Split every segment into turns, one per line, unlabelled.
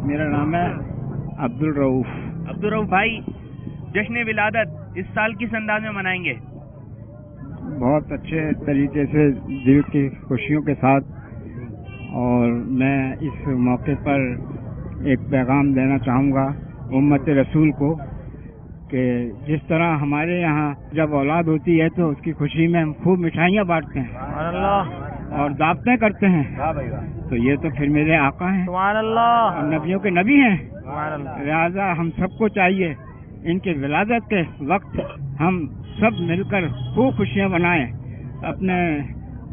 میرا نام ہے عبدل رؤف.
عبدل رؤف بھائی، جشن ولادت اس سال کس انداز میں منائیں گے؟
بہت اچھے طریقے سے، دل کی خوشیوں کے ساتھ. اور میں اس موقع پر ایک پیغام دینا چاہوں گا امت رسول کو کہ جس طرح ہمارے یہاں جب اولاد ہوتی ہے تو اس کی خوشی میں ہم خوب مٹھائیاں بانٹتے ہیں اور دعوتیں کرتے ہیں. تو یہ تو پھر میرے آقا ہیں، اور نبیوں کے نبی ہیں. لہذا ہم سب کو چاہیے ان کے ولادت کے وقت ہم سب مل کر خوب خوشیاں منائیں، اپنے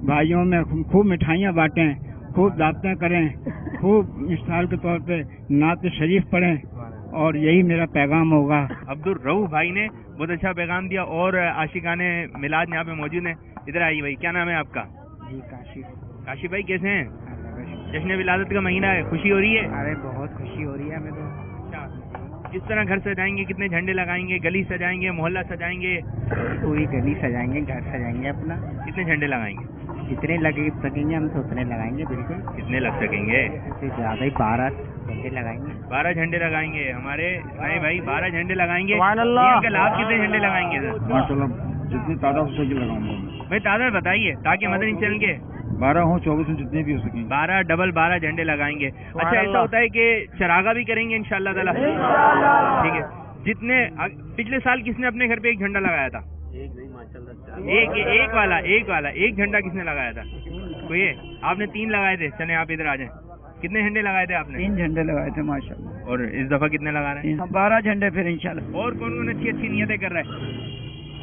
بھائیوں میں خوب مٹھائیاں بانٹیں، خوب دعوتیں کریں، خوب مثال کے طور پہ نعت شریف پڑھیں. اور یہی میرا پیغام ہوگا.
عبدل رؤف بھائی نے بہت اچھا پیغام دیا. اور عاشقان میلاد یہاں پہ موجود ہیں. ادھر آئیے بھائی، کیا نام ہے آپ کا؟
جی کاشف.
کاشف بھائی کیسے ہیں؟ جشن ولادت کا مہینہ ہے، خوشی ہو رہی ہے؟
ارے بہت خوشی ہو رہی ہے ہمیں تو.
کس طرح گھر سجائیں گے؟ کتنے جھنڈے لگائیں گے؟ گلی سجائیں گے؟ محلہ سجائیں گے؟
پوری گلی سجائیں گے، گھر سجائیں گے اپنا.
کتنے جھنڈے لگائیں گے؟
جتنے لگ سکیں گے ہم تو اتنے لگائیں گے. بالکل.
کتنے لگ سکیں گے؟
اس سے زیادہ ہی 12 جھنڈے لگائیں گے.
12 جھنڈے لگائیں گے. ہمارے اسماعیل بھائی 12 جھنڈے لگائیں گے. انکل آپ کتنے جھنڈے لگائیں گے؟
ماشاء اللہ جتنی تعداد ہو سکے لگاؤں گا.
بھائی تعداد بتائیے تاکہ مدنی چینل کے
12 ہوں 24 ہوں جتنے بھی ہو سکیں.
12 ڈبل 12 جھنڈے لگائیں گے. اچھا ایسا ہوتا ہے کہ چراغا بھی کریں گے انشاءاللہ تعالی؟ ٹھیک ہے. جتنے پچھلے سال کس نے اپنے گھر پہ ایک جھنڈا لگایا تھا؟ ایک جھنڈا کس نے لگایا تھا؟ کوئی ہے؟ آپ نے 3 لگائے تھے. چلیں آپ ادھر آ جائیں. کتنے جھنڈے لگائے تھے آپ نے؟
3 جھنڈے لگائے تھے ماشاءاللہ.
اور اس دفعہ کتنے لگا رہے ہیں؟
12 جھنڈے پھر انشاءاللہ.
اور کون کون اچھی اچھی نیتیں کر رہے ہیں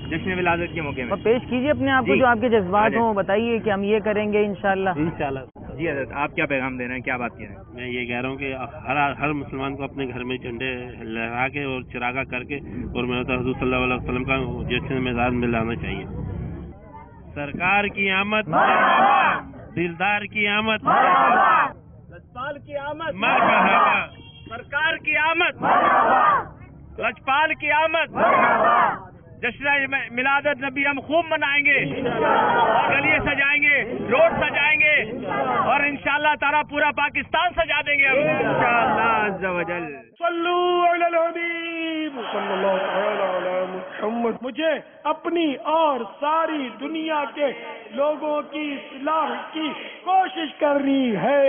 جشن ولادت کے موقع میں؟
پیش کیجیے اپنے آپ کو، جو آپ کے جذبات ہوں بتائیے کہ ہم یہ کریں گے انشاءاللہ.
جی حضرت آپ کیا پیغام دے رہے ہیں، کیا بات کہہ رہے ہیں؟
میں یہ کہہ رہا ہوں کہ ہر مسلمان کو اپنے گھر میں جھنڈے لہرا کے اور چراغا کر کے اور میرے حضور صلی اللہ علیہ وسلم کا جشن مزاج میں لانا چاہیے. سرکار کی آمد، دلدار کی آمد،
لجپال کی آمد،
مرحبا،
سرکار کی آمد، لجپال کی آمد. جشن میلاد نبی ہم خوب منائیں گے، گلیاں سجائیں گے، روڈ سجائیں گے، اور انشاءاللہ تعالیٰ پورا پاکستان سجا دیں گے انشاءاللہ عز و جل.
صلو علی الحبیب صلی اللہ تعالی علی محمد. مجھے اپنی اور ساری دنیا کے لوگوں کی اصلاح کی کوشش کرنی ہے.